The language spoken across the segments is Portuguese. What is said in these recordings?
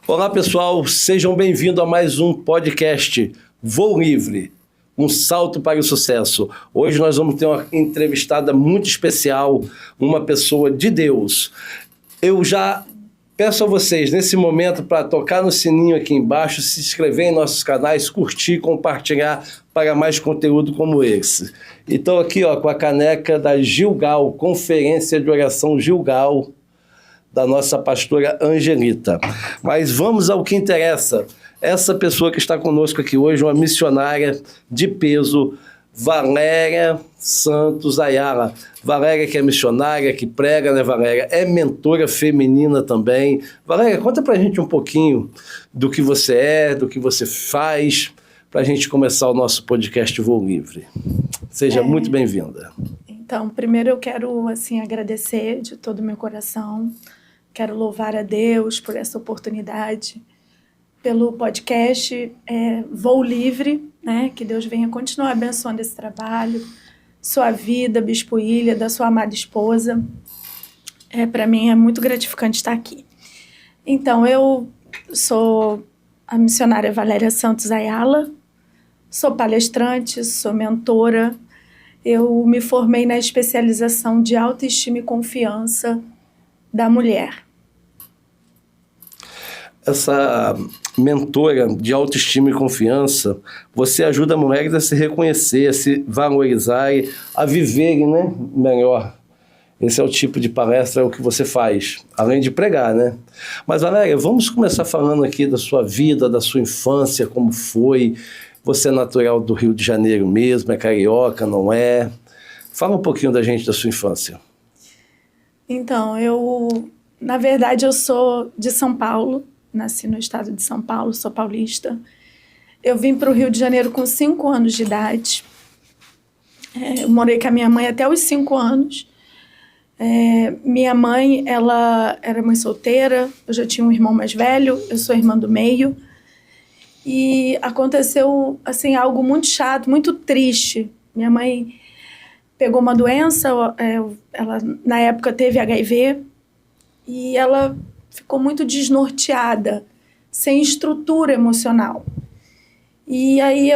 Olá pessoal, sejam bem-vindos a mais um podcast Voo Livre, um salto para o sucesso. Hoje nós vamos ter uma entrevistada muito especial, uma pessoa de Deus. Eu já peço a vocês, nesse momento, para tocar no sininho aqui embaixo, se inscrever em nossos canais, curtir, compartilhar para mais conteúdo como esse. Então aqui ó, com a caneca da Gilgal, Conferência de Oração Gilgal, da nossa pastora Angelita. Mas vamos ao que interessa. Essa pessoa que está conosco aqui hoje, uma missionária de peso, Valéria Santos Ayala. Valéria que é missionária, que prega, né, Valéria? É mentora feminina também. Valéria, conta pra gente um pouquinho do que você é, do que você faz, para a gente começar o nosso podcast Voo Livre. Seja muito bem-vinda. Então, primeiro eu quero agradecer de todo o meu coração. Quero louvar a Deus por essa oportunidade, pelo podcast Voo Livre, né? Que Deus venha continuar abençoando esse trabalho, sua vida, Bispo Ilha, da sua amada esposa. Para mim é muito gratificante estar aqui. Então, eu sou a missionária Valéria Santos Ayala, sou palestrante, sou mentora. Eu me formei na especialização de autoestima e confiança da mulher. Essa mentora de autoestima e confiança, você ajuda mulheres a se reconhecer, a se valorizarem, a viverem, né, melhor. Esse é o tipo de palestra, é o que você faz, além de pregar, né? Mas, Valéria, vamos começar falando aqui da sua vida, da sua infância, como foi. Você é natural do Rio de Janeiro mesmo, é carioca, não é? Fala um pouquinho da gente, da sua infância. Então, na verdade, eu sou de São Paulo, nasci no estado de São Paulo, sou paulista. Eu vim para o Rio de Janeiro com 5 anos de idade. Eu morei com a minha mãe até os 5 anos. Minha mãe, ela era mãe solteira, eu já tinha um irmão mais velho, eu sou irmã do meio. E aconteceu, algo muito chato, muito triste. Minha mãe pegou uma doença, ela na época teve HIV, e ela ficou muito desnorteada, sem estrutura emocional. E aí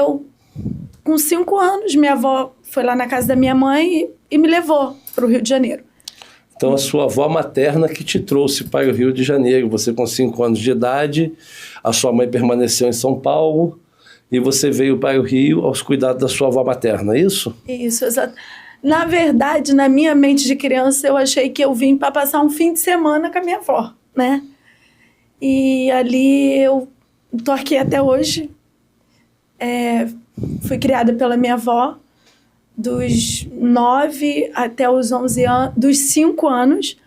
com 5 anos, minha avó foi lá na casa da minha mãe e me levou para o Rio de Janeiro. Então a sua avó materna que te trouxe para o Rio de Janeiro, você com 5 anos de idade, a sua mãe permaneceu em São Paulo e você veio para o Rio aos cuidados da sua avó materna, é isso? Isso, exato. Na verdade, na minha mente de criança, eu achei que eu vim para passar um fim de semana com a minha avó, né? E ali eu tô aqui até hoje. Fui criada pela minha avó dos 9 até os 11 anos, dos 5 anos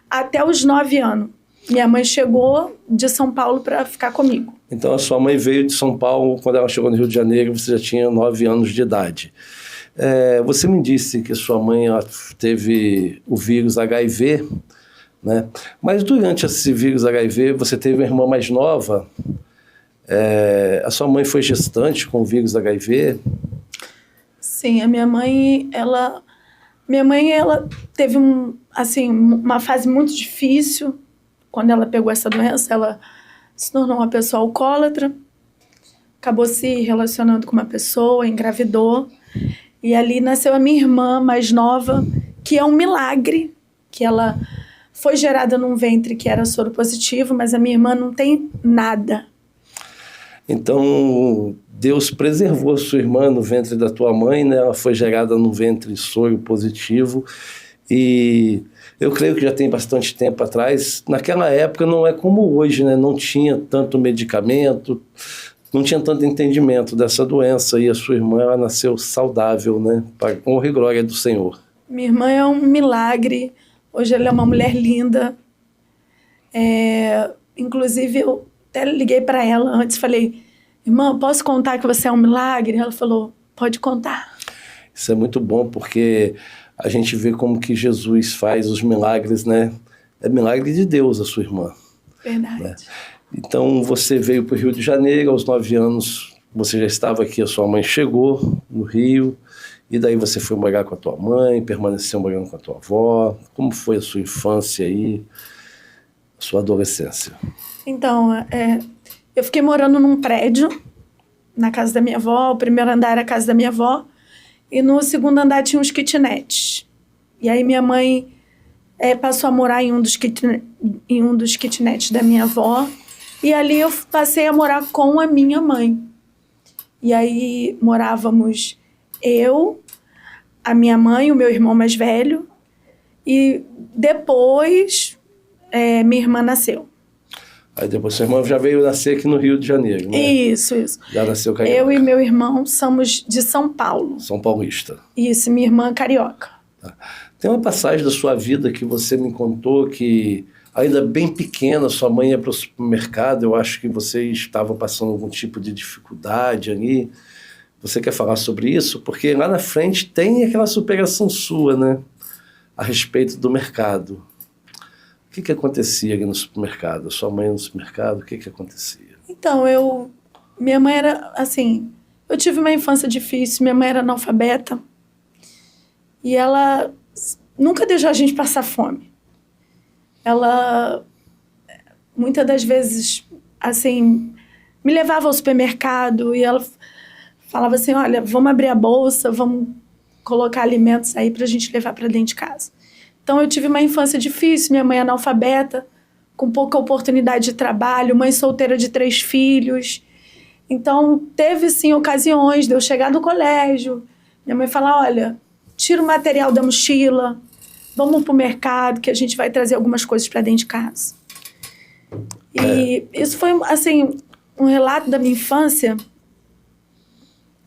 até os 9 anos. Minha mãe chegou de São Paulo para ficar comigo. Então a sua mãe veio de São Paulo, quando ela chegou no Rio de Janeiro, você já tinha 9 anos de idade. Você me disse que sua mãe teve o vírus HIV, né? Mas durante esse vírus HIV, você teve uma irmã mais nova. A sua mãe foi gestante com o vírus HIV? Sim, a minha mãe, ela teve uma fase muito difícil. Quando ela pegou essa doença, ela se tornou uma pessoa alcoólatra, acabou se relacionando com uma pessoa, engravidou. E ali nasceu a minha irmã mais nova, que é um milagre, que ela foi gerada num ventre que era soro positivo, mas a minha irmã não tem nada. Então, Deus preservou a sua irmã no ventre da tua mãe, né? Ela foi gerada num ventre soro positivo. E eu creio que já tem bastante tempo atrás. Naquela época não é como hoje, né? Não tinha tanto medicamento, não tinha tanto entendimento dessa doença, e a sua irmã, ela nasceu saudável, né? Para honra e glória do Senhor. Minha irmã é um milagre. Hoje ela é uma mulher linda. Inclusive, eu até liguei para ela antes, falei: irmã, posso contar que você é um milagre? Ela falou: pode contar. Isso é muito bom, porque a gente vê como que Jesus faz os milagres, né? É milagre de Deus, a sua irmã. Verdade. Né? Então, você veio para o Rio de Janeiro, aos 9 anos, você já estava aqui, a sua mãe chegou no Rio, e daí você foi morar com a tua mãe, permaneceu morando com a tua avó. Como foi a sua infância aí? Sua adolescência. Então, eu fiquei morando num prédio, na casa da minha avó. O primeiro andar era a casa da minha avó. E no segundo andar tinha uns kitnets. E aí minha mãe passou a morar em um dos kitnets da minha avó. E ali eu passei a morar com a minha mãe. E aí morávamos eu, a minha mãe, o meu irmão mais velho. E depois minha irmã nasceu. Aí depois seu irmão já veio nascer aqui no Rio de Janeiro, né? Isso. Já nasceu carioca. Eu e meu irmão somos de São Paulo. São paulista. Isso, minha irmã carioca. Tá. Tem uma passagem da sua vida que você me contou que, ainda bem pequena, sua mãe ia para o supermercado. Eu acho que você estava passando algum tipo de dificuldade ali. Você quer falar sobre isso? Porque lá na frente tem aquela superação sua, né? A respeito do mercado. O que acontecia ali no supermercado? Sua mãe no supermercado, o que acontecia? Então, minha mãe era, assim, eu tive uma infância difícil, minha mãe era analfabeta e ela nunca deixou a gente passar fome. Ela, muitas das vezes, assim, me levava ao supermercado e ela falava assim, olha, vamos abrir a bolsa, vamos colocar alimentos aí pra gente levar pra dentro de casa. Então, eu tive uma infância difícil, minha mãe é analfabeta, com pouca oportunidade de trabalho, mãe solteira de 3 filhos. Então, teve, sim, ocasiões de eu chegar no colégio, minha mãe falar, olha, tira o material da mochila, vamos pro mercado, que a gente vai trazer algumas coisas para dentro de casa. E isso foi, assim, um relato da minha infância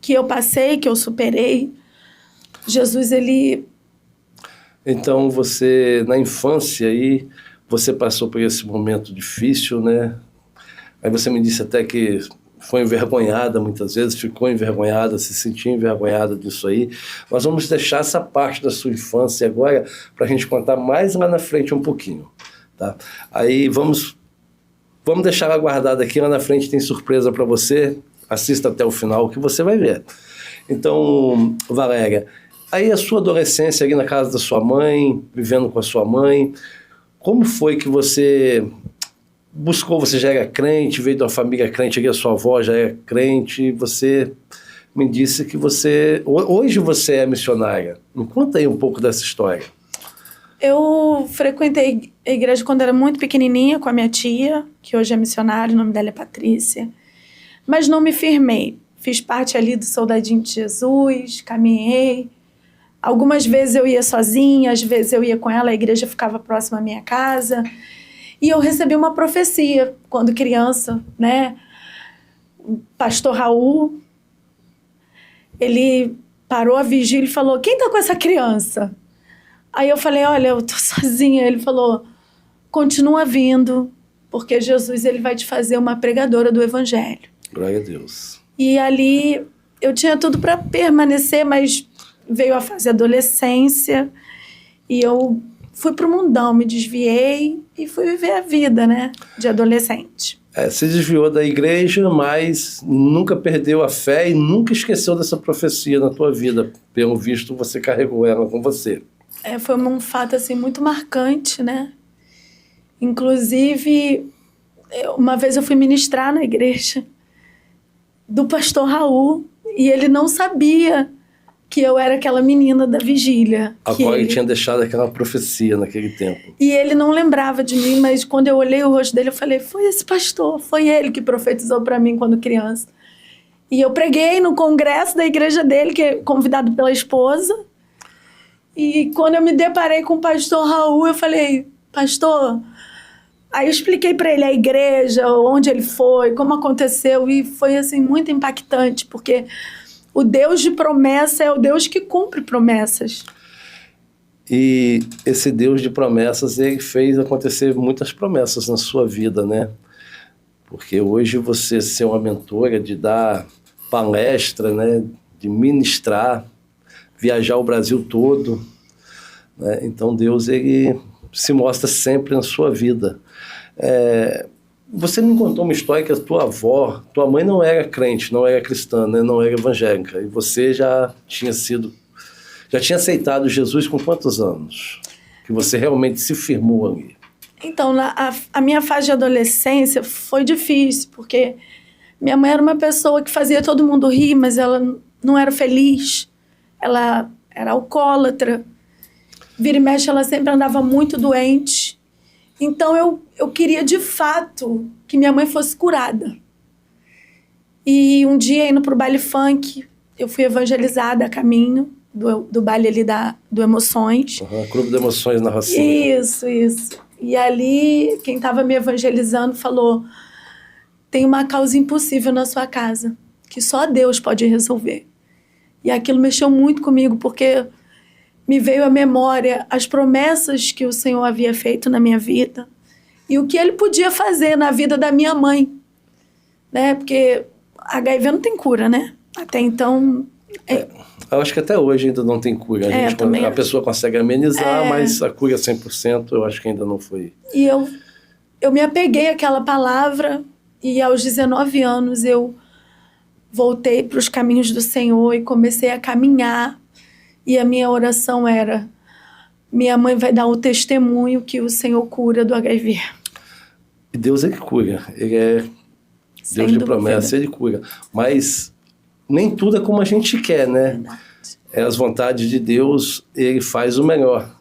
que eu passei, que eu superei. Jesus, ele... Então, você, na infância aí, você passou por esse momento difícil, né? Aí você me disse até que foi envergonhada muitas vezes, ficou envergonhada, se sentia envergonhada disso aí. Mas vamos deixar essa parte da sua infância agora para a gente contar mais lá na frente um pouquinho, tá? Aí vamos deixar ela guardada aqui, lá na frente tem surpresa para você. Assista até o final que você vai ver. Então, Valéria, aí a sua adolescência ali na casa da sua mãe, vivendo com a sua mãe, como foi que você buscou? Você já era crente, veio de uma família crente, ali a sua avó já era crente, você me disse que hoje você é missionária. Me conta aí um pouco dessa história. Eu frequentei a igreja quando era muito pequenininha com a minha tia, que hoje é missionária, o nome dela é Patrícia, mas não me firmei. Fiz parte ali do Soldadinho de Jesus, caminhei. Algumas vezes eu ia sozinha, às vezes eu ia com ela, a igreja ficava próxima à minha casa. E eu recebi uma profecia quando criança, né? O pastor Raul, ele parou a vigília e falou, quem tá com essa criança? Aí eu falei, olha, eu tô sozinha. Ele falou, continua vindo, porque Jesus ele vai te fazer uma pregadora do evangelho. Glória a Deus. E ali eu tinha tudo para permanecer, mas veio a fase adolescência e eu fui pro mundão, me desviei e fui viver a vida, né, de adolescente. Se desviou da igreja, mas nunca perdeu a fé e nunca esqueceu dessa profecia na tua vida. Pelo visto, você carregou ela com você. Foi um fato, assim, muito marcante, né? Inclusive, uma vez eu fui ministrar na igreja do pastor Raul e ele não sabia que eu era aquela menina da vigília. A qual ele tinha deixado aquela profecia naquele tempo. E ele não lembrava de mim, mas quando eu olhei o rosto dele, eu falei, foi esse pastor, foi ele que profetizou para mim quando criança. E eu preguei no congresso da igreja dele, que é convidado pela esposa. E quando eu me deparei com o pastor Raul, eu falei, pastor... Aí eu expliquei para ele a igreja, onde ele foi, como aconteceu, e foi assim muito impactante, porque o Deus de promessa é o Deus que cumpre promessas. E esse Deus de promessas, ele fez acontecer muitas promessas na sua vida, né? Porque hoje você ser uma mentora, de dar palestra, né? De ministrar, viajar o Brasil todo, né? Então Deus, ele se mostra sempre na sua vida. Você me contou uma história que a tua avó, tua mãe não era crente, não era cristã, né? Não era evangélica, e você já tinha aceitado Jesus com quantos anos? Que você realmente se firmou ali? Então, a minha fase de adolescência foi difícil, porque minha mãe era uma pessoa que fazia todo mundo rir, mas ela não era feliz. Ela era alcoólatra. Vira e mexe, ela sempre andava muito doente. Então, eu queria, de fato, que minha mãe fosse curada. E um dia, indo para o baile funk, eu fui evangelizada a caminho do baile ali do Emoções. Clube de Emoções na Rocinha. Isso. E ali, quem estava me evangelizando falou: tem uma causa impossível na sua casa, que só Deus pode resolver. E aquilo mexeu muito comigo, porque me veio à memória as promessas que o Senhor havia feito na minha vida e o que Ele podia fazer na vida da minha mãe, né? Porque HIV não tem cura, né? Até então... Eu acho que até hoje ainda não tem cura. A pessoa consegue amenizar, mas a cura 100% eu acho que ainda não foi. E eu me apeguei àquela palavra e aos 19 anos eu voltei para os caminhos do Senhor e comecei a caminhar. E a minha oração era: minha mãe vai dar o testemunho que o Senhor cura do HIV. E Deus é que cura. Ele é Deus de promessa, Ele cura. Mas nem tudo é como a gente quer, né? Verdade. As vontades de Deus, Ele faz o melhor.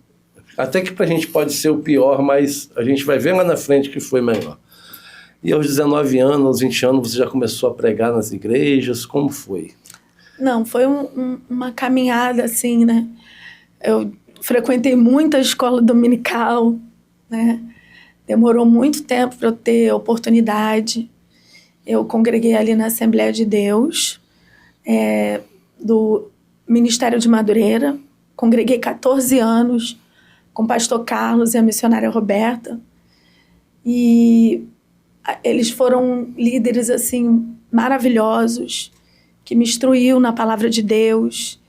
Até que pra gente pode ser o pior, mas a gente vai ver lá na frente que foi melhor. E aos 19 anos, aos 20 anos, você já começou a pregar nas igrejas? Como foi? Não, foi uma caminhada assim, né? Eu frequentei muita escola dominical, né? Demorou muito tempo para eu ter oportunidade. Eu congreguei ali na Assembleia de Deus, do Ministério de Madureira. Congreguei 14 anos com o pastor Carlos e a missionária Roberta. E eles foram líderes assim maravilhosos, que me instruiu na palavra de Deus.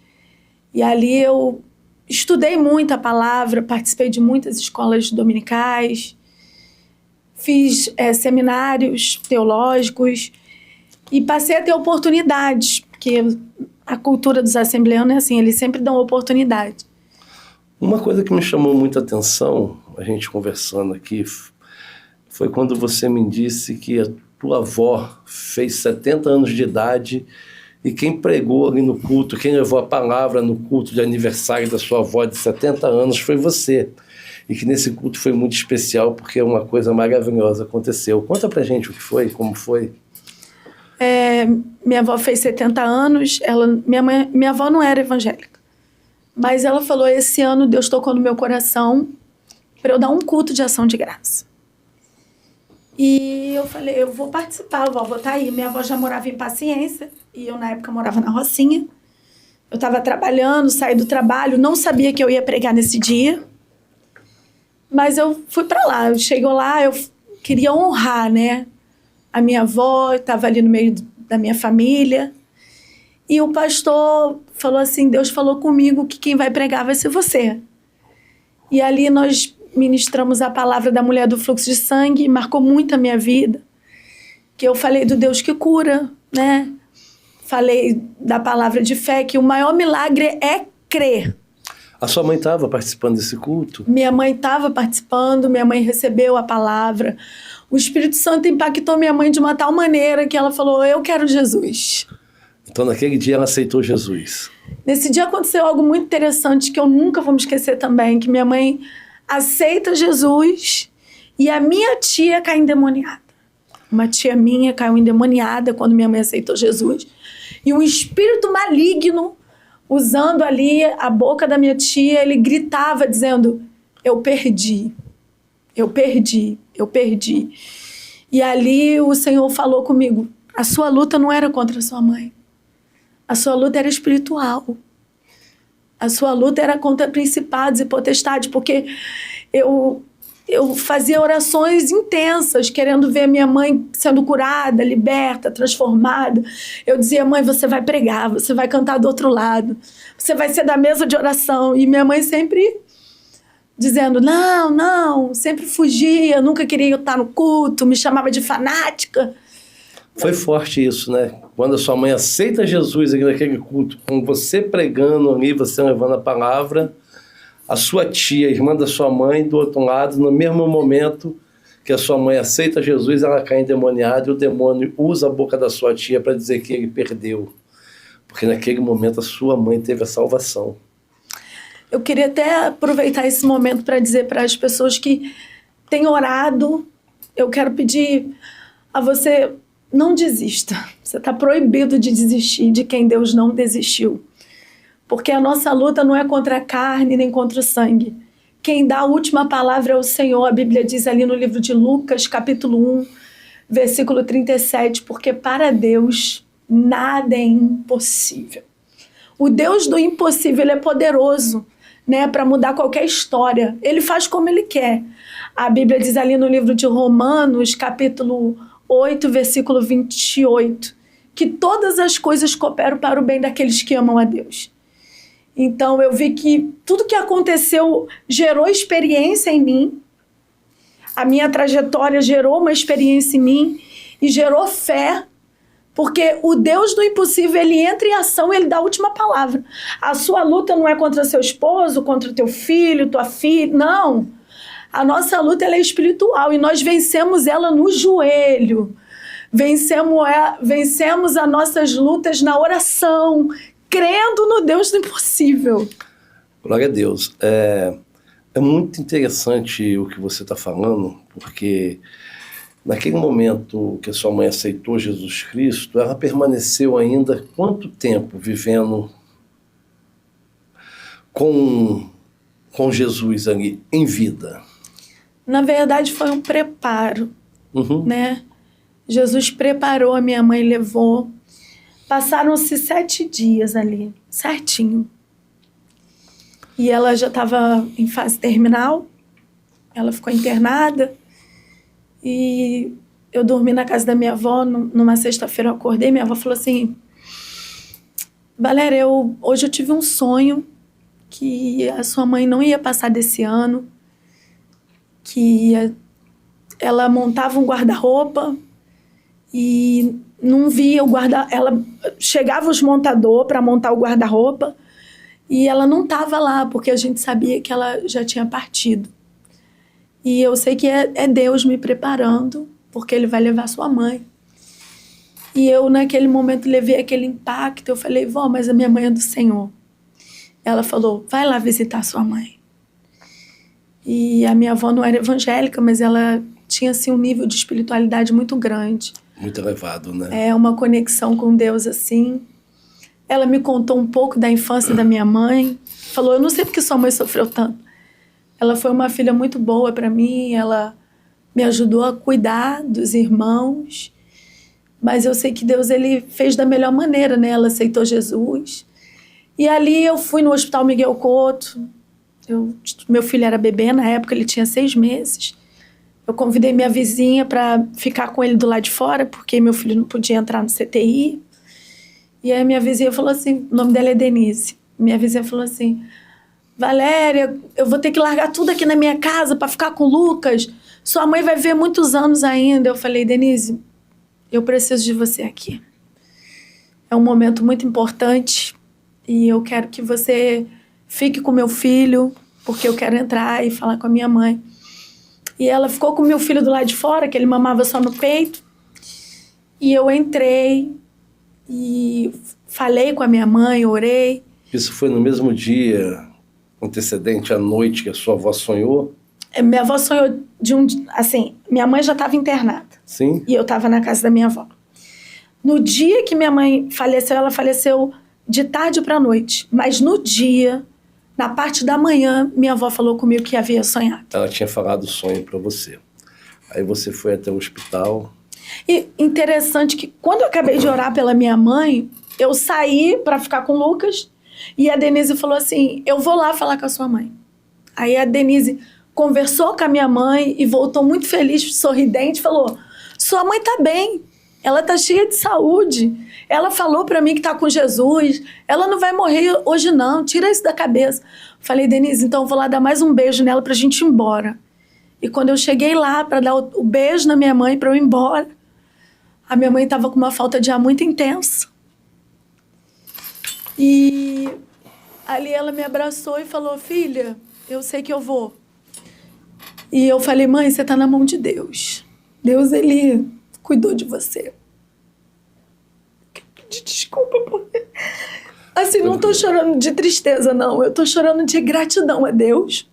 E ali eu estudei muito a palavra, participei de muitas escolas dominicais, fiz seminários teológicos e passei a ter oportunidades, porque a cultura dos assembleanos é assim, eles sempre dão oportunidade. Uma coisa que me chamou muita atenção, a gente conversando aqui, foi quando você me disse que a tua avó fez 70 anos de idade e quem pregou ali no culto, quem levou a palavra no culto de aniversário da sua avó de 70 anos foi você. E que nesse culto foi muito especial porque uma coisa maravilhosa aconteceu. Conta pra gente o que foi, como foi. Minha avó fez 70 anos, minha avó não era evangélica, mas ela falou: esse ano Deus tocou no meu coração para eu dar um culto de ação de graça. E eu falei: eu vou participar, a vou estar aí. Minha avó já morava em Paciência e eu na época morava na Rocinha. Eu estava trabalhando, saí do trabalho, não sabia que eu ia pregar nesse dia, mas eu fui para lá. Eu chego lá, eu queria honrar, né? A minha avó estava ali no meio da minha família. E o pastor falou assim: Deus falou comigo que quem vai pregar vai ser você. E ali nós ministramos a palavra da mulher do fluxo de sangue, marcou muito a minha vida. Que eu falei do Deus que cura, né? Falei da palavra de fé, que o maior milagre é crer. A sua mãe estava participando desse culto? Minha mãe estava participando, minha mãe recebeu a palavra. O Espírito Santo impactou minha mãe de uma tal maneira que ela falou: eu quero Jesus. Então, naquele dia, ela aceitou Jesus. Nesse dia aconteceu algo muito interessante que eu nunca vou me esquecer também, que minha mãe aceita Jesus e a minha tia cai endemoniada. Uma tia minha caiu endemoniada quando minha mãe aceitou Jesus. E um espírito maligno, usando ali a boca da minha tia, ele gritava dizendo: eu perdi, eu perdi, eu perdi. E ali o Senhor falou comigo: a sua luta não era contra a sua mãe. A sua luta era espiritual. A sua luta era contra principados e potestades, porque eu fazia orações intensas, querendo ver minha mãe sendo curada, liberta, transformada. Eu dizia: mãe, você vai pregar, você vai cantar do outro lado, você vai ser da mesa de oração. E minha mãe sempre dizendo: não, sempre fugia, nunca queria estar no culto, me chamava de fanática. Foi forte isso, né? Quando a sua mãe aceita Jesus aqui naquele culto, com você pregando ali, você levando a palavra, a sua tia, irmã da sua mãe, do outro lado, no mesmo momento que a sua mãe aceita Jesus, ela cai endemoniada e o demônio usa a boca da sua tia para dizer que ele perdeu. Porque naquele momento a sua mãe teve a salvação. Eu queria até aproveitar esse momento para dizer para as pessoas que têm orado, eu quero pedir a você, não desista. Você está proibido de desistir de quem Deus não desistiu. Porque a nossa luta não é contra a carne nem contra o sangue. Quem dá a última palavra é o Senhor. A Bíblia diz ali no livro de Lucas, capítulo 1, versículo 37, porque para Deus nada é impossível. O Deus do impossível, ele é poderoso, né, para mudar qualquer história. Ele faz como ele quer. A Bíblia diz ali no livro de Romanos, capítulo 8, versículo 28, que todas as coisas cooperam para o bem daqueles que amam a Deus. Então eu vi que tudo que aconteceu gerou experiência em mim, a minha trajetória gerou uma experiência em mim e gerou fé, porque o Deus do impossível, ele entra em ação e ele dá a última palavra. A sua luta não é contra seu esposo, contra teu filho, tua filha, não. A nossa luta, ela é espiritual e nós vencemos ela no joelho. Vencemos as nossas lutas na oração, crendo no Deus do impossível. Glória a Deus. É muito interessante o que você está falando, porque naquele momento que a sua mãe aceitou Jesus Cristo, ela permaneceu ainda quanto tempo vivendo com Jesus ali em vida? Na verdade, foi um preparo, né? Jesus preparou, a minha mãe levou. Passaram-se 7 dias ali, certinho. E ela já estava em fase terminal, ela ficou internada. E eu dormi na casa da minha avó, numa sexta-feira eu acordei, minha avó falou assim, Valéria, hoje eu tive um sonho que a sua mãe não ia passar desse ano, que ela montava um guarda-roupa e não via o guarda-roupa, ela chegava os montadores para montar o guarda-roupa e ela não estava lá, porque a gente sabia que ela já tinha partido. E eu sei que é Deus me preparando, porque Ele vai levar sua mãe. E eu, naquele momento, levei aquele impacto. Eu falei, vó, mas a minha mãe é do Senhor. Ela falou, vai lá visitar sua mãe. E a minha avó não era evangélica, mas ela tinha, assim, um nível de espiritualidade muito grande. Muito elevado, né? É uma conexão com Deus, assim. Ela me contou um pouco da infância da minha mãe. Falou, eu não sei porque sua mãe sofreu tanto. Ela foi uma filha muito boa para mim, ela me ajudou a cuidar dos irmãos, mas eu sei que Deus, ele fez da melhor maneira, né? Ela aceitou Jesus. E ali eu fui no Hospital Miguel Couto, meu filho era bebê na época, ele tinha 6 meses. Eu convidei minha vizinha para ficar com ele do lado de fora, porque meu filho não podia entrar no CTI. E aí minha vizinha falou assim, o nome dela é Denise, minha vizinha falou assim, Valéria, eu vou ter que largar tudo aqui na minha casa para ficar com o Lucas. Sua mãe vai ver muitos anos ainda. Eu falei, Denise, eu preciso de você aqui. É um momento muito importante e eu quero que você fique com meu filho, porque eu quero entrar e falar com a minha mãe. E ela ficou com meu filho do lado de fora, que ele mamava só no peito. E eu entrei e falei com a minha mãe, orei. Isso foi no mesmo dia antecedente à noite que a sua avó sonhou? Minha avó sonhou assim, minha mãe já estava internada. Sim. E eu estava na casa da minha avó. No dia que minha mãe faleceu, ela faleceu de tarde para a noite. Mas no dia, na parte da manhã, minha avó falou comigo que havia sonhado. Ela tinha falado o sonho para você. Aí você foi até o hospital. E interessante que quando eu acabei de orar pela minha mãe, eu saí para ficar com o Lucas. E a Denise falou assim, eu vou lá falar com a sua mãe. Aí a Denise conversou com a minha mãe e voltou muito feliz, sorridente, falou, sua mãe tá bem, ela tá cheia de saúde, ela falou para mim que tá com Jesus, ela não vai morrer hoje não, tira isso da cabeça. Falei, Denise, então eu vou lá dar mais um beijo nela pra gente ir embora. E quando eu cheguei lá para dar o beijo na minha mãe para eu ir embora, a minha mãe tava com uma falta de ar muito intensa. E ali ela me abraçou e falou, filha, eu sei que eu vou. E eu falei, mãe, você tá na mão de Deus. Deus, ele cuidou de você. Desculpa, porque... Assim, não tô chorando de tristeza, não. Eu tô chorando de gratidão a Deus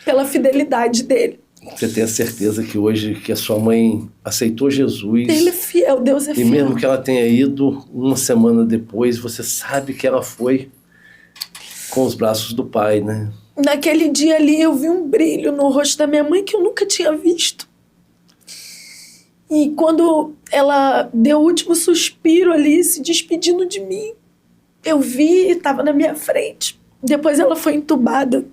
pela fidelidade dele. Você tem a certeza que hoje que a sua mãe aceitou Jesus... Ele é fiel, Deus é fiel. E mesmo que ela tenha ido, uma semana depois, você sabe que ela foi com os braços do pai, né? Naquele dia ali, eu vi um brilho no rosto da minha mãe que eu nunca tinha visto. E quando ela deu o último suspiro ali, se despedindo de mim, eu vi e estava na minha frente. Depois ela foi entubada.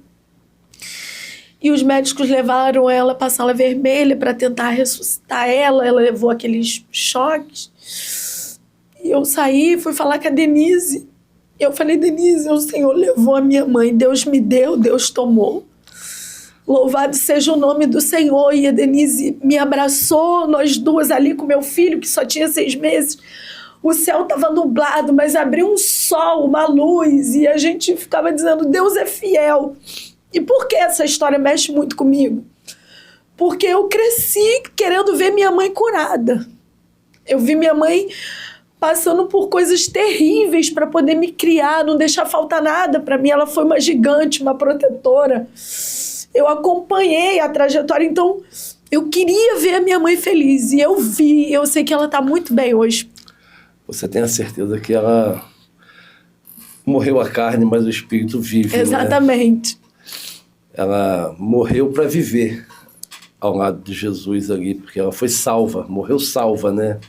E os médicos levaram ela para a sala vermelha para tentar ressuscitar ela. Ela levou aqueles choques. E eu saí, fui falar com a Denise. Eu falei, Denise, o Senhor levou a minha mãe. Deus me deu, Deus tomou. Louvado seja o nome do Senhor. E a Denise me abraçou, nós duas ali com meu filho, que só tinha 6 meses. O céu estava nublado, mas abriu um sol, uma luz. E a gente ficava dizendo, Deus é fiel. E por que essa história mexe muito comigo? Porque eu cresci querendo ver minha mãe curada. Eu vi minha mãe passando por coisas terríveis para poder me criar, não deixar faltar nada para mim. Ela foi uma gigante, uma protetora. Eu acompanhei a trajetória, então eu queria ver a minha mãe feliz. E eu vi, eu sei que ela está muito bem hoje. Você tem a certeza que ela morreu a carne, mas o espírito vive, exatamente. Né? Ela morreu para viver ao lado de Jesus ali, porque ela foi salva, morreu salva, né?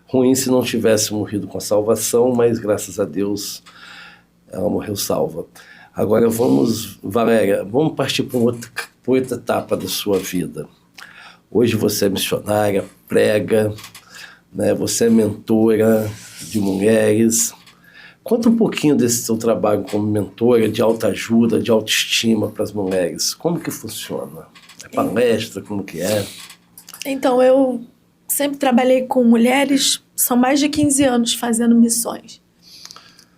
Ruim se não tivesse morrido com a salvação, mas graças a Deus ela morreu salva. Agora Valéria, vamos partir para outra etapa da sua vida. Hoje você é missionária, prega, né? Você é mentora de mulheres. Conta um pouquinho desse seu trabalho como mentora de autoajuda, de autoestima para as mulheres. Como que funciona? É palestra? Como que é? Então, eu sempre trabalhei com mulheres, são mais de 15 anos fazendo missões.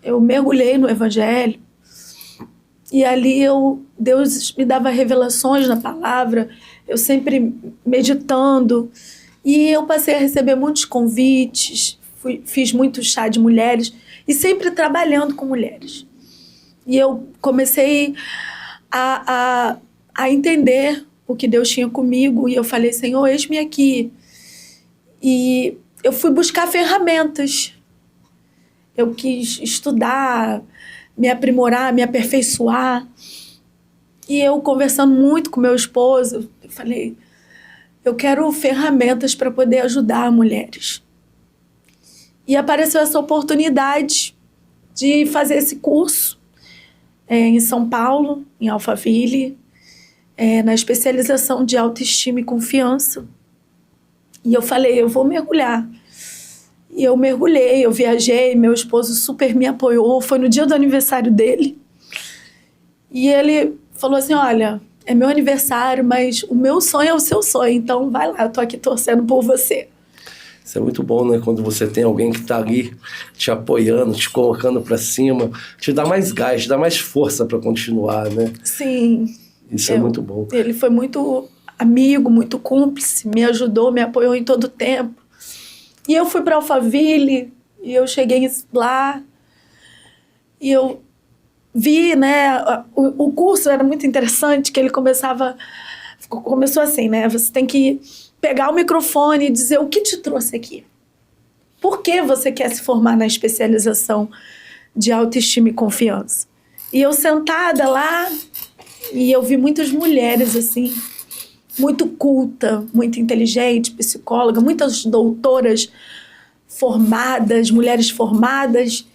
Eu mergulhei no Evangelho e ali Deus me dava revelações na palavra, eu sempre meditando. E eu passei a receber muitos convites, fiz muito chá de mulheres e sempre trabalhando com mulheres. E eu comecei a entender o que Deus tinha comigo e eu falei, Senhor, eis-me aqui. E eu fui buscar ferramentas. Eu quis estudar, me aprimorar, me aperfeiçoar. E eu conversando muito com meu esposo, eu falei, eu quero ferramentas para poder ajudar mulheres. E apareceu essa oportunidade de fazer esse curso em São Paulo, em Alphaville, na especialização de autoestima e confiança. E eu falei, eu vou mergulhar. E eu mergulhei, eu viajei, meu esposo super me apoiou, foi no dia do aniversário dele. E ele falou assim, olha, é meu aniversário, mas o meu sonho é o seu sonho, então vai lá, eu tô aqui torcendo por você. Isso é muito bom, né? Quando você tem alguém que tá ali te apoiando, te colocando para cima, te dá mais gás, te dá mais força para continuar, né? Sim. Isso é muito bom. Ele foi muito amigo, muito cúmplice, me ajudou, me apoiou em todo o tempo. E eu fui para Alphaville, e eu cheguei lá, e eu vi, né, o curso era muito interessante, que ele começou assim, né, você tem que pegar o microfone e dizer o que te trouxe aqui. Por que você quer se formar na especialização de autoestima e confiança? E eu sentada lá, e eu vi muitas mulheres, assim, muito culta, muito inteligente, psicóloga, muitas doutoras formadas, mulheres formadas.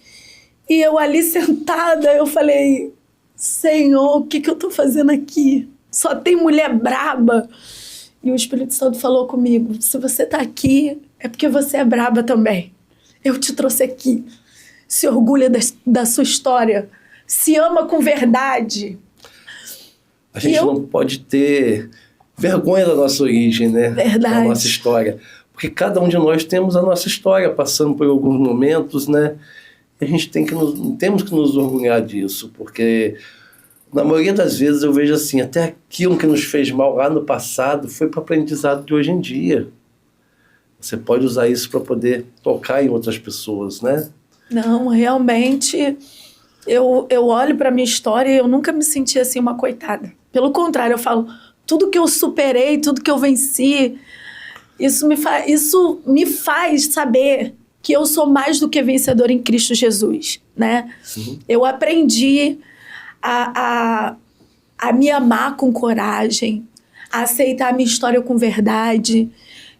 E eu ali sentada, eu falei, Senhor, o que eu tô fazendo aqui? Só tem mulher braba. E o Espírito Santo falou comigo, se você tá aqui, é porque você é braba também. Eu te trouxe aqui. Se orgulha da sua história. Se ama com verdade. A gente não pode ter vergonha da nossa origem, né? Verdade. Da nossa história. Porque cada um de nós temos a nossa história, passando por alguns momentos, né? E a gente temos que nos orgulhar disso, porque na maioria das vezes eu vejo assim, até aquilo que nos fez mal lá no passado foi para o aprendizado de hoje em dia. Você pode usar isso para poder tocar em outras pessoas, né? Não, realmente, eu olho para a minha história e eu nunca me senti assim uma coitada. Pelo contrário, eu falo, tudo que eu superei, tudo que eu venci, isso me faz saber que eu sou mais do que vencedor em Cristo Jesus, né? Uhum. Eu aprendi a me amar com coragem, a aceitar a minha história com verdade.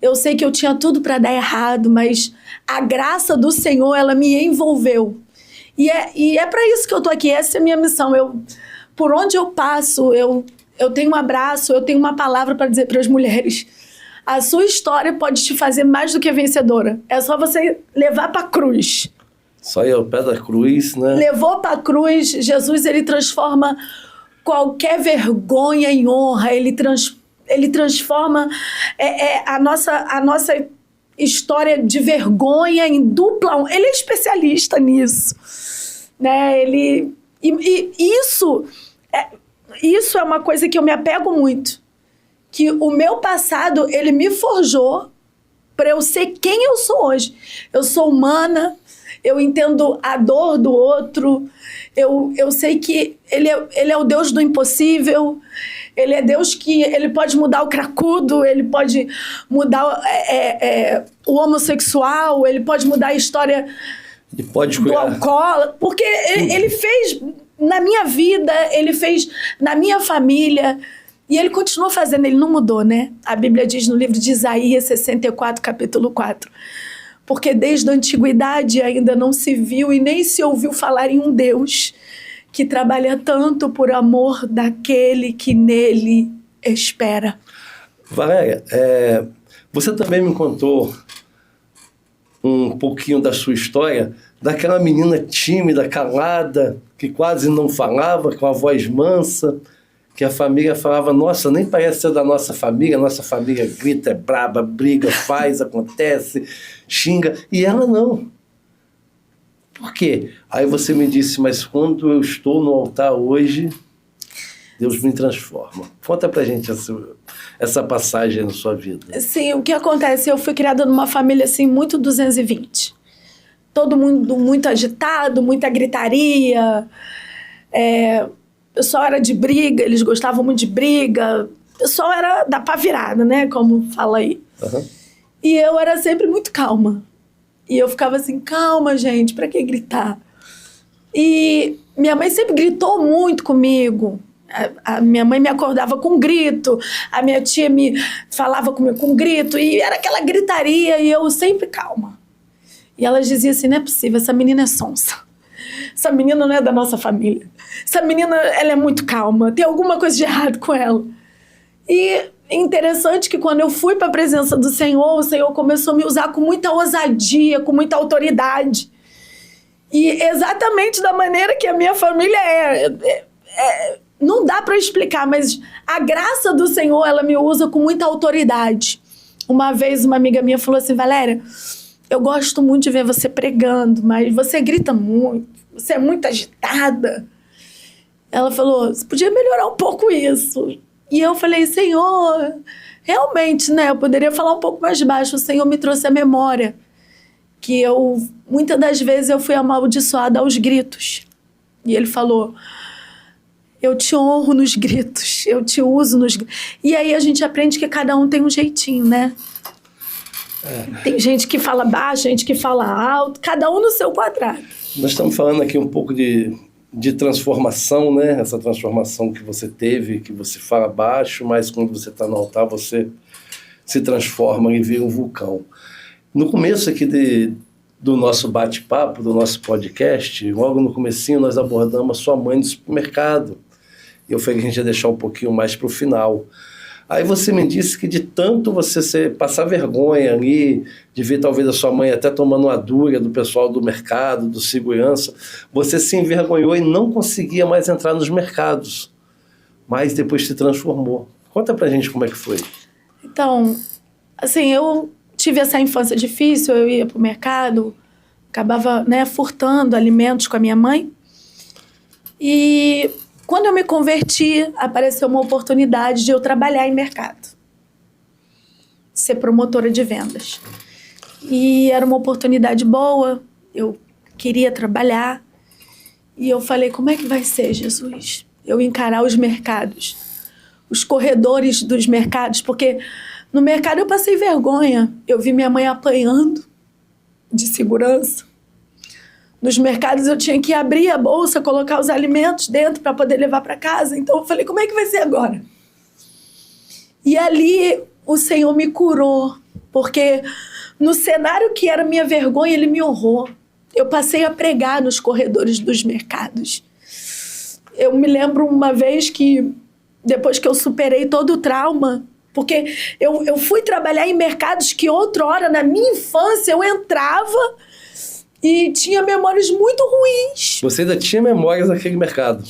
Eu sei que eu tinha tudo para dar errado, mas a graça do Senhor, ela me envolveu. E é para isso que eu tô aqui, essa é a minha missão. Por onde eu passo, eu tenho um abraço, eu tenho uma palavra para dizer para as mulheres. A sua história pode te fazer mais do que vencedora. É só você levar para a cruz. Só ir ao pé da cruz, né? Levou para a cruz, Jesus, ele transforma qualquer vergonha em honra, ele transforma a nossa história de vergonha em dupla honra. Ele é especialista nisso, né? Isso é uma coisa que eu me apego muito, que o meu passado, ele me forjou para eu ser quem eu sou hoje. Eu sou humana, eu entendo a dor do outro, eu sei que ele é o Deus do impossível, ele é Deus que ele pode mudar o cracudo, ele pode mudar o homossexual, ele pode mudar a história do alcoólatra, porque ele fez na minha vida, ele fez na minha família, e ele continua fazendo, ele não mudou, né? A Bíblia diz no livro de Isaías 64, capítulo 4, porque desde a antiguidade ainda não se viu e nem se ouviu falar em um Deus que trabalha tanto por amor daquele que nele espera. Valéria, você também me contou um pouquinho da sua história, daquela menina tímida, calada, que quase não falava, com a voz mansa, que a família falava, nossa, nem parece ser da nossa família grita, é braba, briga, faz, acontece, xinga, e ela não. Por quê? Aí você me disse, mas quando eu estou no altar hoje, Deus me transforma. Conta pra gente essa passagem na sua vida. Sim, o que acontece? Eu fui criada numa família assim, muito 220. Todo mundo muito agitado, muita gritaria. O pessoal era de briga, eles gostavam muito de briga. O pessoal era da pá virada, né? Como fala aí. Uhum. E eu era sempre muito calma. E eu ficava assim, calma, gente, pra que gritar? E minha mãe sempre gritou muito comigo. A minha mãe me acordava com grito, a minha tia me falava comigo com grito, e era aquela gritaria, e eu sempre calma. E elas diziam assim, não é possível, essa menina é sonsa. Essa menina não é da nossa família. Essa menina, ela é muito calma, tem alguma coisa de errado com ela. E é interessante que quando eu fui para a presença do Senhor, o Senhor começou a me usar com muita ousadia, com muita autoridade. E exatamente da maneira que a minha família não dá para explicar, mas a graça do Senhor, ela me usa com muita autoridade. Uma vez uma amiga minha falou assim, Valéria, eu gosto muito de ver você pregando, mas você grita muito, você é muito agitada. Ela falou, você podia melhorar um pouco isso. E eu falei, Senhor, realmente, né, eu poderia falar um pouco mais baixo. O Senhor me trouxe a memória que muitas das vezes eu fui amaldiçoada aos gritos. E ele falou, eu te honro nos gritos, eu te uso nos gritos. E aí a gente aprende que cada um tem um jeitinho, né? Tem gente que fala baixo, gente que fala alto, cada um no seu quadrado. Nós estamos falando aqui um pouco de transformação, né? Essa transformação que você teve, que você fala baixo, mas quando você está no altar, você se transforma e vira um vulcão. No começo aqui do nosso bate-papo, do nosso podcast, logo no comecinho nós abordamos a sua mãe do supermercado. Eu falei que a gente ia deixar um pouquinho mais para o final. Aí você me disse que de tanto você passar vergonha ali, de ver talvez a sua mãe até tomando uma dura do pessoal do mercado, do segurança, você se envergonhou e não conseguia mais entrar nos mercados. Mas depois se transformou. Conta pra gente como é que foi. Então, assim, eu tive essa infância difícil, eu ia pro mercado, acabava, né, furtando alimentos com a minha mãe. E quando eu me converti, apareceu uma oportunidade de eu trabalhar em mercado. Ser promotora de vendas. E era uma oportunidade boa, eu queria trabalhar. E eu falei, como é que vai ser, Jesus? Eu encarar os mercados, os corredores dos mercados, porque no mercado eu passei vergonha. Eu vi minha mãe apanhando de segurança. Nos mercados eu tinha que abrir a bolsa, colocar os alimentos dentro para poder levar para casa. Então eu falei, como é que vai ser agora? E ali o Senhor me curou, porque no cenário que era minha vergonha, Ele me honrou. Eu passei a pregar nos corredores dos mercados. Eu me lembro uma vez que, depois que eu superei todo o trauma, porque eu fui trabalhar em mercados que outrora, na minha infância, eu entrava e tinha memórias muito ruins. Você ainda tinha memórias daquele mercado.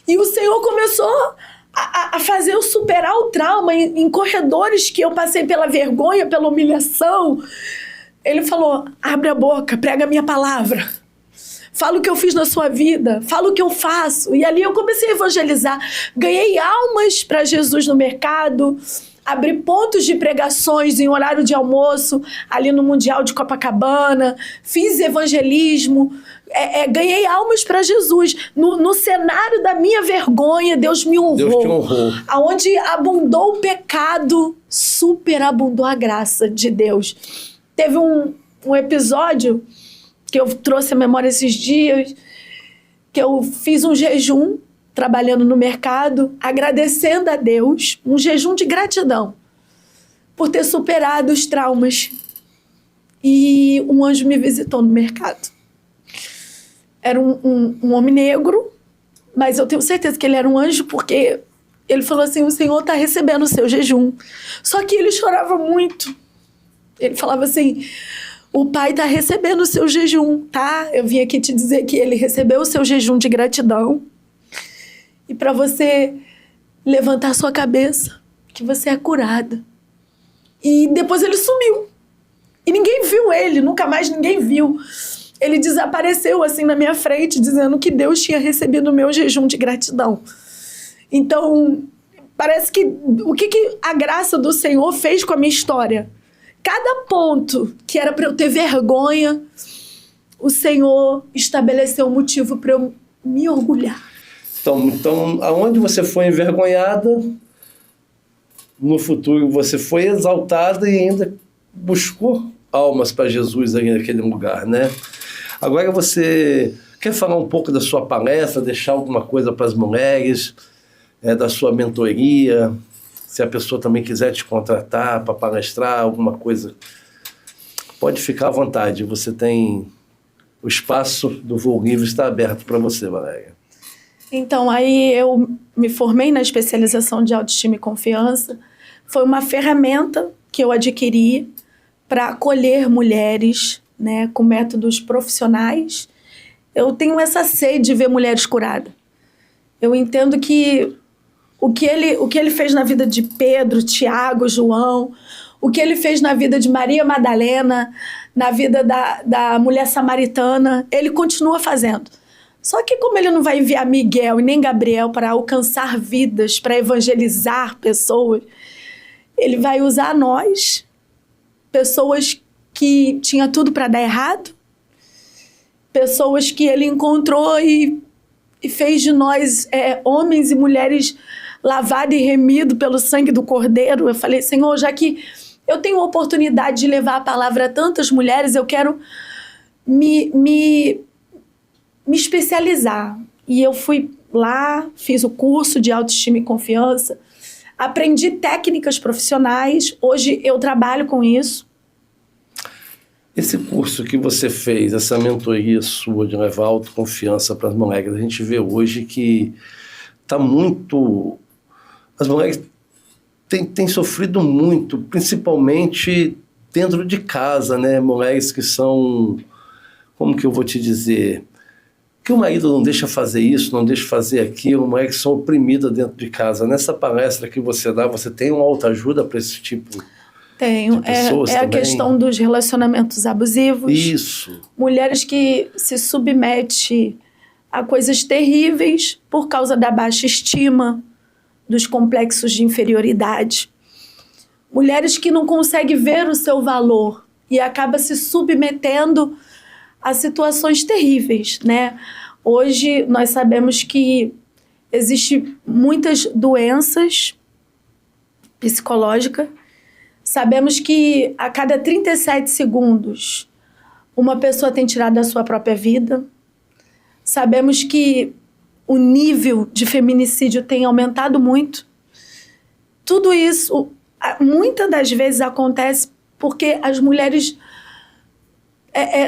E o Senhor começou a fazer eu superar o trauma em corredores que eu passei pela vergonha, pela humilhação. Ele falou, abre a boca, prega a minha palavra. Fala o que eu fiz na sua vida, fala o que eu faço. E ali eu comecei a evangelizar. Ganhei almas para Jesus no mercado, abri pontos de pregações em horário de almoço, ali no Mundial de Copacabana, fiz evangelismo, ganhei almas para Jesus. No cenário da minha vergonha, Deus me honrou. Deus te honrou. Aonde abundou o pecado, superabundou a graça de Deus. Teve um episódio que eu trouxe à memória esses dias, que eu fiz um jejum trabalhando no mercado, agradecendo a Deus, um jejum de gratidão por ter superado os traumas. E um anjo me visitou no mercado. Era um homem negro, mas eu tenho certeza que ele era um anjo porque ele falou assim, o Senhor está recebendo o seu jejum. Só que ele chorava muito. Ele falava assim, o Pai está recebendo o seu jejum, tá? Eu vim aqui te dizer que ele recebeu o seu jejum de gratidão. E para você levantar sua cabeça, que você é curada. E depois ele sumiu. E ninguém viu ele, nunca mais ninguém viu. Ele desapareceu assim na minha frente, dizendo que Deus tinha recebido o meu jejum de gratidão. Então, parece que o que a graça do Senhor fez com a minha história? Cada ponto que era para eu ter vergonha, o Senhor estabeleceu um motivo para eu me orgulhar. Então, aonde você foi envergonhada, no futuro você foi exaltada e ainda buscou almas para Jesus aí naquele lugar, né? Agora você quer falar um pouco da sua palestra, deixar alguma coisa para as mulheres, da sua mentoria? Se a pessoa também quiser te contratar para palestrar, alguma coisa, pode ficar à vontade. Você tem... O espaço do Voo Livre está aberto para você, Valéria. Então, aí eu me formei na especialização de autoestima e confiança. Foi uma ferramenta que eu adquiri para acolher mulheres, né, com métodos profissionais. Eu tenho essa sede de ver mulheres curadas. Eu entendo que o que ele fez na vida de Pedro, Tiago, João, o que ele fez na vida de Maria Madalena, na vida da mulher samaritana, ele continua fazendo. Só que como ele não vai enviar Miguel e nem Gabriel para alcançar vidas, para evangelizar pessoas, ele vai usar nós, pessoas que tinha tudo para dar errado, pessoas que ele encontrou e fez de nós homens e mulheres lavados e remidos pelo sangue do Cordeiro. Eu falei, Senhor, já que eu tenho a oportunidade de levar a palavra a tantas mulheres, eu quero me especializar. E eu fui lá, fiz o curso de autoestima e confiança, aprendi técnicas profissionais, hoje eu trabalho com isso. Esse curso que você fez, essa mentoria sua de levar autoconfiança para as mulheres, a gente vê hoje que está muito... As mulheres têm sofrido muito, principalmente dentro de casa, né? Mulheres que são... Como que eu vou te dizer? Que o marido não deixa fazer isso, não deixa fazer aquilo, mulheres que são oprimidas dentro de casa. Nessa palestra que você dá, você tem uma autoajuda para esse tipo... Tenho. É a questão dos relacionamentos abusivos. Isso. Mulheres que se submetem a coisas terríveis por causa da baixa estima, dos complexos de inferioridade. Mulheres que não conseguem ver o seu valor e acabam se submetendo a situações terríveis, né? Hoje nós sabemos que existem muitas doenças psicológicas. Sabemos que a cada 37 segundos uma pessoa tem tirado a sua própria vida. Sabemos que o nível de feminicídio tem aumentado muito. Tudo isso, muitas das vezes, acontece porque as mulheres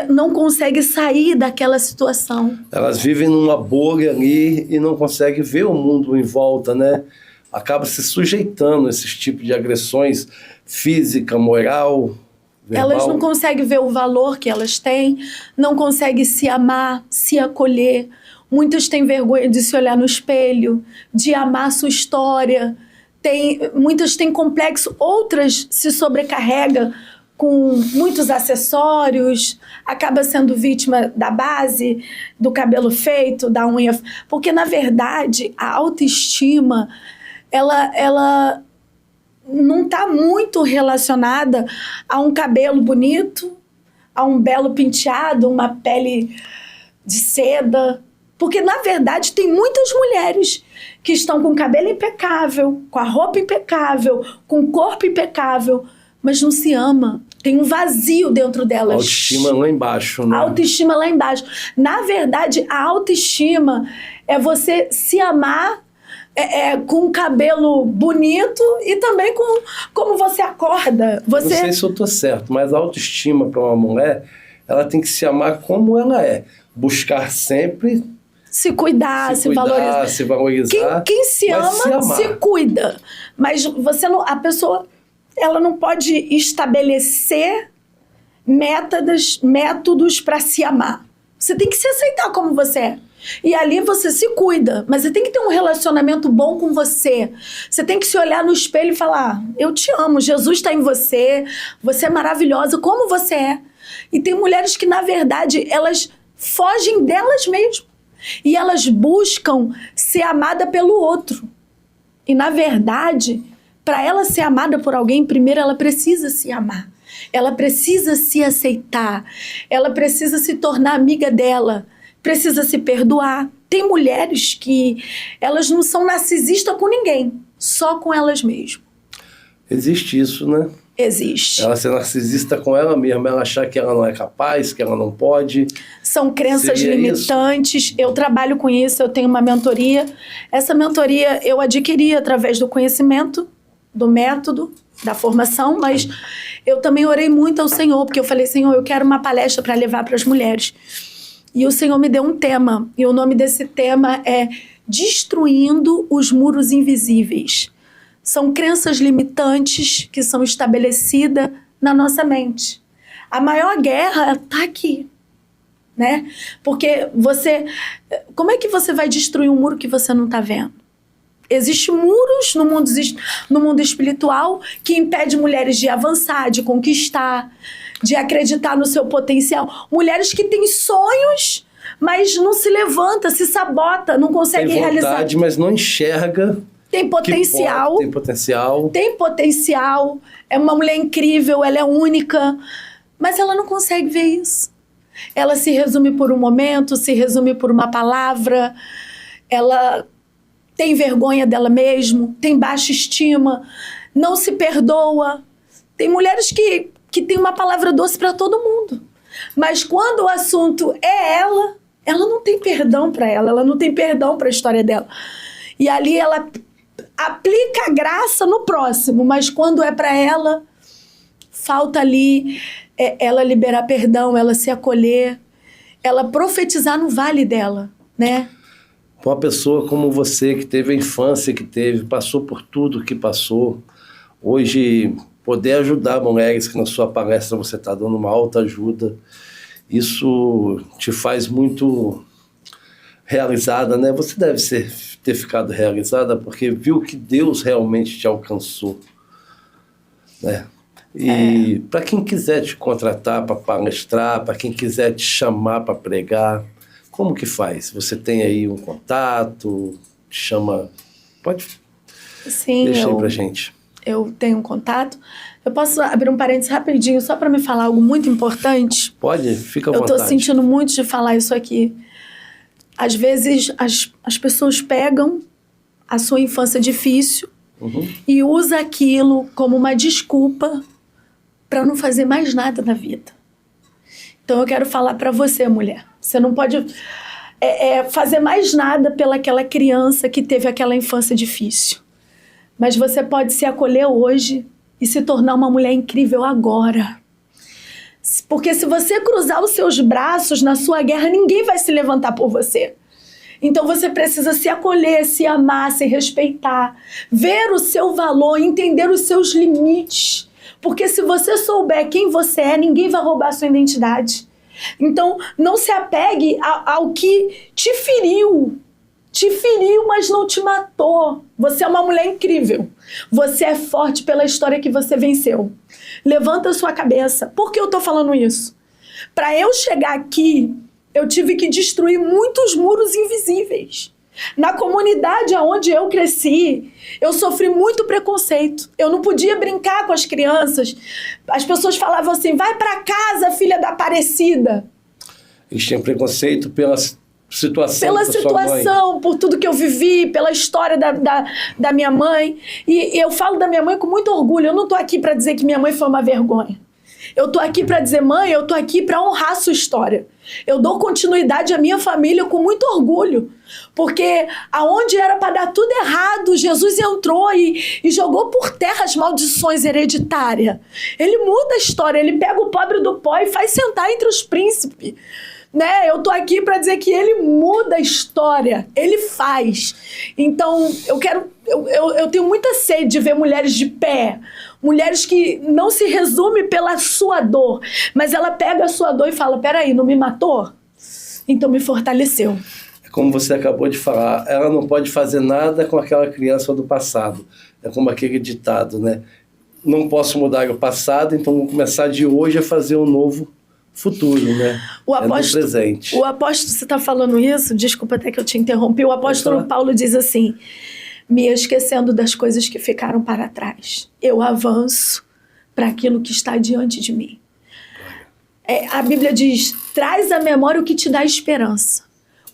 não conseguem sair daquela situação. Elas vivem numa bolha ali e não conseguem ver o mundo em volta, né? Acaba se sujeitando a esses tipos de agressões física, moral, verbal. Elas não conseguem ver o valor que elas têm, não conseguem se amar, se acolher. Muitas têm vergonha de se olhar no espelho, de amar a sua história. Muitas têm complexo, outras se sobrecarregam com muitos acessórios, acaba sendo vítima da base, do cabelo feito, da unha. Porque, na verdade, a autoestima, ela não está muito relacionada a um cabelo bonito, a um belo penteado, uma pele de seda. Porque, na verdade, tem muitas mulheres que estão com o cabelo impecável, com a roupa impecável, com o corpo impecável, mas não se ama. Tem um vazio dentro delas. Autoestima lá embaixo, né? Autoestima lá embaixo. Na verdade, a autoestima é você se amar com um cabelo bonito e também com como você acorda. Não sei se eu estou certo, mas a autoestima para uma mulher, ela tem que se amar como ela é. Buscar sempre se cuidar, se valorizar. Se valorizar. Quem se ama, se cuida. Mas a pessoa, ela não pode estabelecer métodos para se amar. Você tem que se aceitar como você é. E ali você se cuida, mas você tem que ter um relacionamento bom com você. Você tem que se olhar no espelho e falar: eu te amo, Jesus está em você, você é maravilhosa como você é. E tem mulheres que, na verdade, elas fogem delas mesmas. E elas buscam ser amada pelo outro. E, na verdade, para ela ser amada por alguém, primeiro ela precisa se amar. Ela precisa se aceitar. Ela precisa se tornar amiga dela. Precisa se perdoar. Tem mulheres que elas não são narcisistas com ninguém, só com elas mesmas. Existe isso, né? Existe. Ela ser narcisista com ela mesma, ela achar que ela não é capaz, que ela não pode. São crenças limitantes. Isso? Eu trabalho com isso, eu tenho uma mentoria. Essa mentoria eu adquiri através do conhecimento, do método, da formação, mas eu também orei muito ao Senhor, porque eu falei: Senhor, eu quero uma palestra para levar para as mulheres. E o Senhor me deu um tema, e o nome desse tema é Destruindo os Muros Invisíveis. São crenças limitantes que são estabelecidas na nossa mente. A maior guerra está aqui, né? Porque como é que você vai destruir um muro que você não está vendo? Existem muros no mundo espiritual que impedem mulheres de avançar, de conquistar, de acreditar no seu potencial. Mulheres que têm sonhos, mas não se levanta, se sabota, não consegue realizar. Tem vontade, mas não enxerga. Tem potencial. Tem potencial. Tem potencial. É uma mulher incrível, ela é única. Mas ela não consegue ver isso. Ela se resume por um momento, se resume por uma palavra. Ela tem vergonha dela mesma, tem baixa estima, não se perdoa. Tem mulheres que têm uma palavra doce para todo mundo. Mas quando o assunto é ela não tem perdão para ela não tem perdão para a história dela. E ali ela aplica a graça no próximo, mas quando é para ela, falta ali ela liberar perdão, ela se acolher, ela profetizar no vale dela, né? Uma pessoa como você, que teve a infância que teve, passou por tudo que passou, hoje poder ajudar mulheres, que na sua palestra você está dando uma alta ajuda, isso te faz muito realizada, né? Você deve ter ficado realizada porque viu que Deus realmente te alcançou, né? E para quem quiser te contratar para palestrar, para quem quiser te chamar para pregar, Como que faz? Você tem aí um contato? Chama... Pode Sim, deixar aí pra gente. Eu tenho um contato. Eu posso abrir um parênteses rapidinho só para me falar algo muito importante? Pode? Fica à vontade. Eu vontade. estou sentindo muito de falar isso aqui. Às vezes, as pessoas pegam a sua infância difícil e usam aquilo como uma desculpa para não fazer mais nada na vida. Então, eu quero falar para você, mulher. Você não pode fazer mais nada pelaquela criança que teve aquela infância difícil. Mas você pode se acolher hoje e se tornar uma mulher incrível agora. Porque se você cruzar os seus braços na sua guerra, ninguém vai se levantar por você. Então você precisa se acolher, se amar, se respeitar, ver o seu valor, entender os seus limites. Porque se você souber quem você é, ninguém vai roubar a sua identidade. Então não se apegue ao que te feriu. Te feriu, mas não te matou. Você é uma mulher incrível. Você é forte pela história que você venceu. Levanta a sua cabeça. Por que eu tô falando isso? Para eu chegar aqui, eu tive que destruir muitos muros invisíveis. Na comunidade onde eu cresci, eu sofri muito preconceito. Eu não podia brincar com as crianças. As pessoas falavam assim, vai para casa, filha da Aparecida. Eles tinham preconceito pela situação. Pela situação, por tudo que eu vivi, pela história da minha mãe. E eu falo da minha mãe com muito orgulho. Eu não tô aqui para dizer que minha mãe foi uma vergonha. Eu tô aqui para dizer, mãe, eu tô aqui para honrar a sua história. Eu dou continuidade à minha família com muito orgulho. Porque aonde era para dar tudo errado, Jesus entrou e jogou por terra as maldições hereditárias. Ele muda a história, ele pega o pobre do pó e faz sentar entre os príncipes. Né? Eu tô aqui para dizer que ele muda a história, ele faz. Então, eu tenho muita sede de ver mulheres de pé, mulheres que não se resume pela sua dor, mas ela pega a sua dor e fala, peraí, não me matou? Então me fortaleceu. Como você acabou de falar, ela não pode fazer nada com aquela criança do passado. É como aquele ditado, né? Não posso mudar o passado, então vou começar de hoje a fazer um novo futuro, né? O apóstolo, presente. O apóstolo, você está falando isso? Desculpa até que eu te interrompi. O apóstolo Paulo diz assim, me esquecendo das coisas que ficaram para trás, eu avanço para aquilo que está diante de mim. A Bíblia diz, traz à memória o que te dá esperança.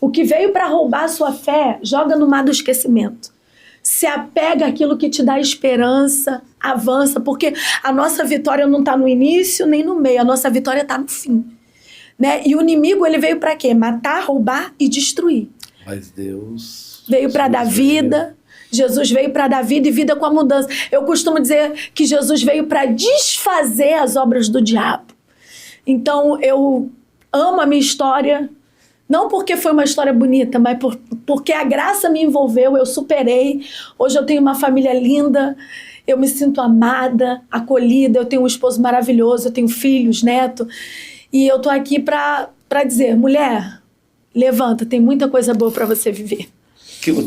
O que veio para roubar a sua fé, joga no mar do esquecimento. Se apega àquilo que te dá esperança, avança, porque a nossa vitória não está no início nem no meio, a nossa vitória está no fim. Né? E o inimigo, ele veio para quê? Matar, roubar e destruir. Mas Deus veio para dar vida. Jesus veio para dar vida e vida com a mudança. Eu costumo dizer que Jesus veio para desfazer as obras do diabo. Então, eu amo a minha história, não porque foi uma história bonita, mas porque a graça me envolveu, eu superei. Hoje eu tenho uma família linda, eu me sinto amada, acolhida, eu tenho um esposo maravilhoso, eu tenho filhos, neto. E eu tô aqui para dizer, mulher, levanta, tem muita coisa boa para você viver.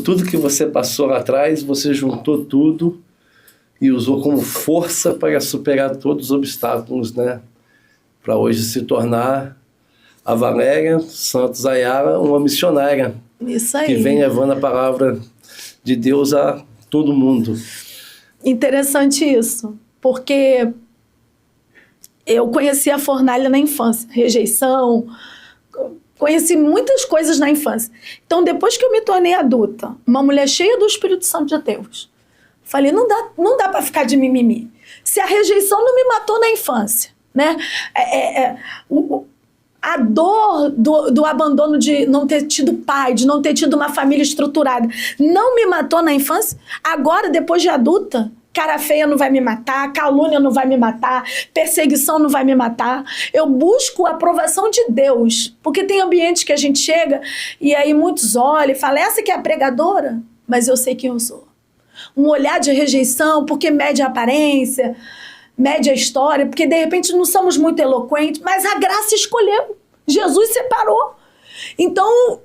Tudo que você passou lá atrás, você juntou tudo e usou como força para superar todos os obstáculos, né? Para hoje se tornar a Valéria Santos Ayala, uma missionária. Isso aí. Que vem levando a palavra de Deus a todo mundo. Interessante isso, porque eu conheci a fornalha na infância, rejeição, conheci muitas coisas na infância. Então, depois que eu me tornei adulta, uma mulher cheia do Espírito Santo de Deus, falei, não dá para ficar de mimimi. Se a rejeição não me matou na infância, né? A dor do abandono, de não ter tido pai, de não ter tido uma família estruturada, não me matou na infância. Agora, depois de adulta, cara feia não vai me matar, calúnia não vai me matar, perseguição não vai me matar. Eu busco a aprovação de Deus, porque tem ambientes que a gente chega e aí muitos olham e falam, essa que é a pregadora? Mas eu sei quem eu sou. Um olhar de rejeição, porque mede a aparência, mede a história, porque de repente não somos muito eloquentes, mas a graça escolheu. Jesus separou. Então,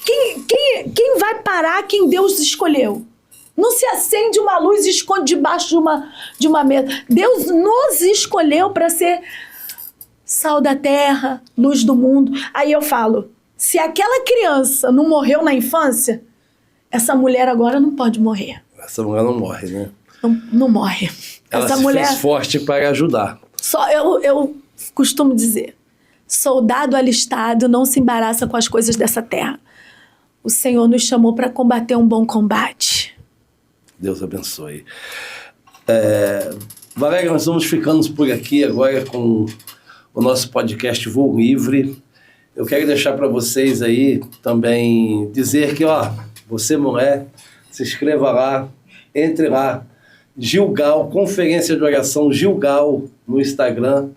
quem vai parar quem Deus escolheu? Não se acende uma luz e esconde debaixo de uma mesa. Deus nos escolheu para ser sal da terra, luz do mundo. Aí eu falo, Se aquela criança não morreu na infância, essa mulher agora não pode morrer. Essa mulher não morre, né? Não morre. Ela Essa se mulher fez forte para ajudar. Só eu costumo dizer, soldado alistado não se embaraça com as coisas dessa terra. O Senhor nos chamou para combater um bom combate. Deus abençoe. Valéria, nós vamos ficando por aqui agora com o nosso podcast Voo Livre. Eu quero deixar para vocês aí também dizer que, você mulher, se inscreva lá, entre lá, Gilgal, Conferência de Oração Gilgal no Instagram.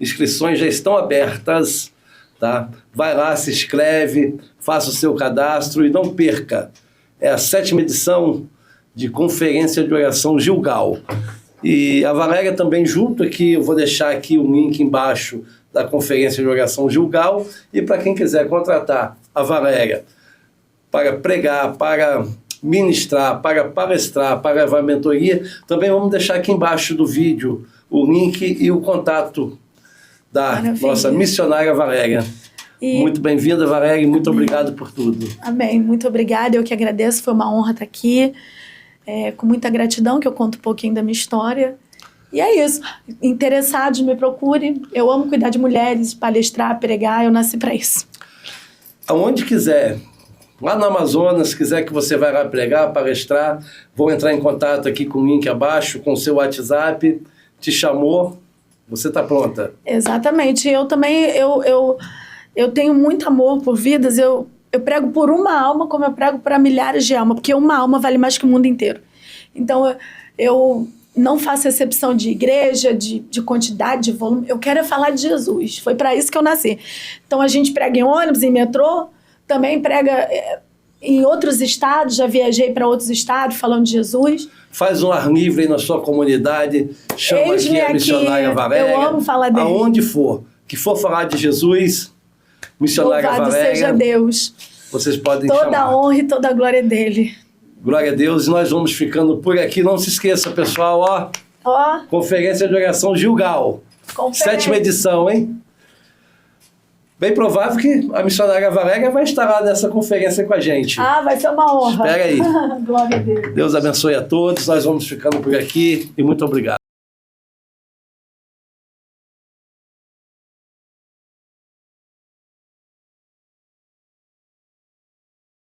Inscrições já estão abertas, tá? Vai lá, se inscreve, faça o seu cadastro e não perca. É a 7ª edição de Conferência de Oração Gilgal. E a Valéria também junto aqui, eu vou deixar aqui o link embaixo da Conferência de Oração Gilgal. E para quem quiser contratar a Valéria para pregar, para ministrar, para palestrar, para levar mentoria, também vamos deixar aqui embaixo do vídeo o link e o contato da nossa missionária Valéria. Muito bem-vinda, Valéria, e muito obrigado por tudo. Amém, muito obrigada, eu que agradeço, foi uma honra estar aqui, com muita gratidão, que eu conto um pouquinho da minha história. E é isso, interessados, me procurem, eu amo cuidar de mulheres, palestrar, pregar, eu nasci para isso. Aonde quiser, lá no Amazonas, se quiser que você vá lá pregar, palestrar, vou entrar em contato aqui com o link abaixo, com o seu WhatsApp, te chamou, você está pronta. Exatamente, eu também, eu tenho muito amor por vidas, eu prego por uma alma como eu prego para milhares de almas, porque uma alma vale mais que o mundo inteiro. Então, eu não faço exceção de igreja, de quantidade, de volume, eu quero falar de Jesus, foi para isso que eu nasci. Então, a gente prega em ônibus, em metrô, também prega em outros estados, já viajei para outros estados falando de Jesus. Faz um ar livre aí na sua comunidade, chama aqui a missionária Valéria. Eu amo falar dele. Aonde for, que for falar de Jesus, missionária Louvado Valéria. seja Deus. Vocês podem toda chamar. Toda a honra e toda a glória dele. Glória a Deus. E nós vamos ficando por aqui. Não se esqueça, pessoal, Conferência de Oração Gilgal. 7ª edição, hein? Bem provável que a missionária Valéria vai estar lá nessa conferência com a gente. Vai ser uma honra. Espera aí. Glória a Deus. Deus abençoe a todos. Nós vamos ficando por aqui e muito obrigado.